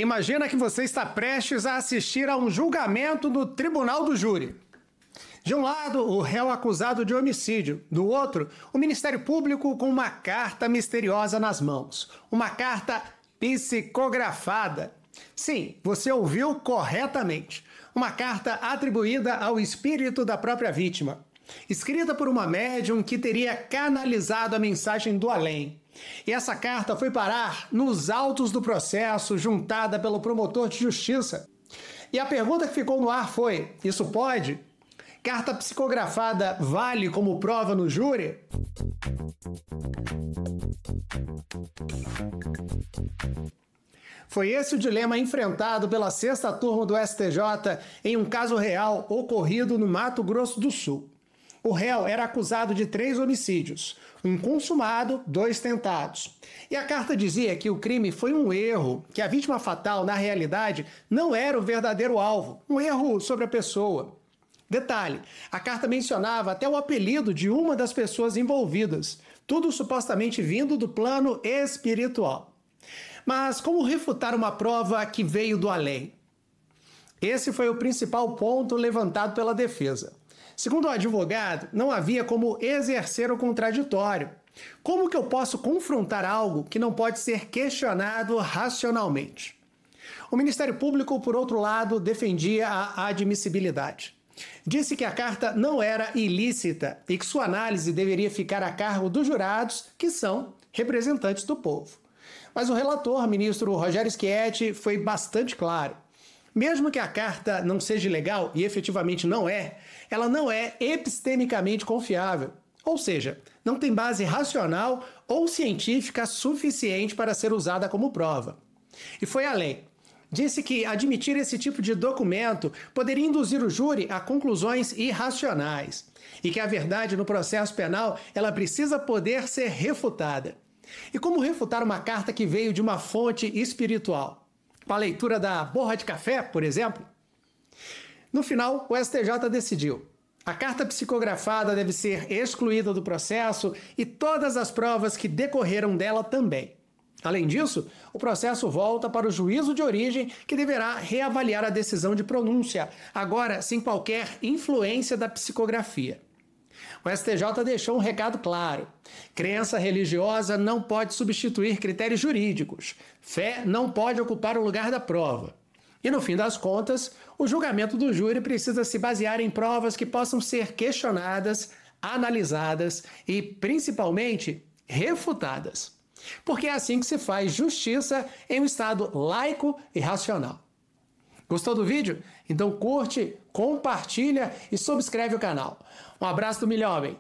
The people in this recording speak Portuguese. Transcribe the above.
Imagina que você está prestes a assistir a um julgamento no tribunal do júri. De um lado, o réu acusado de homicídio. Do outro, o Ministério Público com uma carta misteriosa nas mãos. Uma carta psicografada. Sim, você ouviu corretamente. Uma carta atribuída ao espírito da própria vítima. Escrita por uma médium que teria canalizado a mensagem do além. E essa carta foi parar nos autos do processo, juntada pelo promotor de justiça. E a pergunta que ficou no ar foi: isso pode? Carta psicografada vale como prova no júri? Foi esse o dilema enfrentado pela sexta turma do STJ em um caso real ocorrido no Mato Grosso do Sul. O réu era acusado de 3 homicídios, um consumado, 2 tentados. E a carta dizia que o crime foi um erro, que a vítima fatal, na realidade, não era o verdadeiro alvo, um erro sobre a pessoa. Detalhe, a carta mencionava até o apelido de uma das pessoas envolvidas, tudo supostamente vindo do plano espiritual. Mas como refutar uma prova que veio do além? Esse foi o principal ponto levantado pela defesa. Segundo o advogado, não havia como exercer o contraditório. Como que eu posso confrontar algo que não pode ser questionado racionalmente? O Ministério Público, por outro lado, defendia a admissibilidade. Disse que a carta não era ilícita e que sua análise deveria ficar a cargo dos jurados, que são representantes do povo. Mas o relator, ministro Rogério Schietti, foi bastante claro. Mesmo que a carta não seja legal, e efetivamente não é, ela não é epistemicamente confiável. Ou seja, não tem base racional ou científica suficiente para ser usada como prova. E foi além. Disse que admitir esse tipo de documento poderia induzir o júri a conclusões irracionais. E que a verdade no processo penal ela precisa poder ser refutada. E como refutar uma carta que veio de uma fonte espiritual? Com a leitura da borra de café, por exemplo? No final, o STJ decidiu. A carta psicografada deve ser excluída do processo e todas as provas que decorreram dela também. Além disso, o processo volta para o juízo de origem, que deverá reavaliar a decisão de pronúncia, agora sem qualquer influência da psicografia. O STJ deixou um recado claro. Crença religiosa não pode substituir critérios jurídicos. Fé não pode ocupar o lugar da prova. E no fim das contas, o julgamento do júri precisa se basear em provas que possam ser questionadas, analisadas e, principalmente, refutadas. Porque é assim que se faz justiça em um Estado laico e racional. Gostou do vídeo? Então curte, compartilha e subscreve o canal. Um abraço do Milhomem!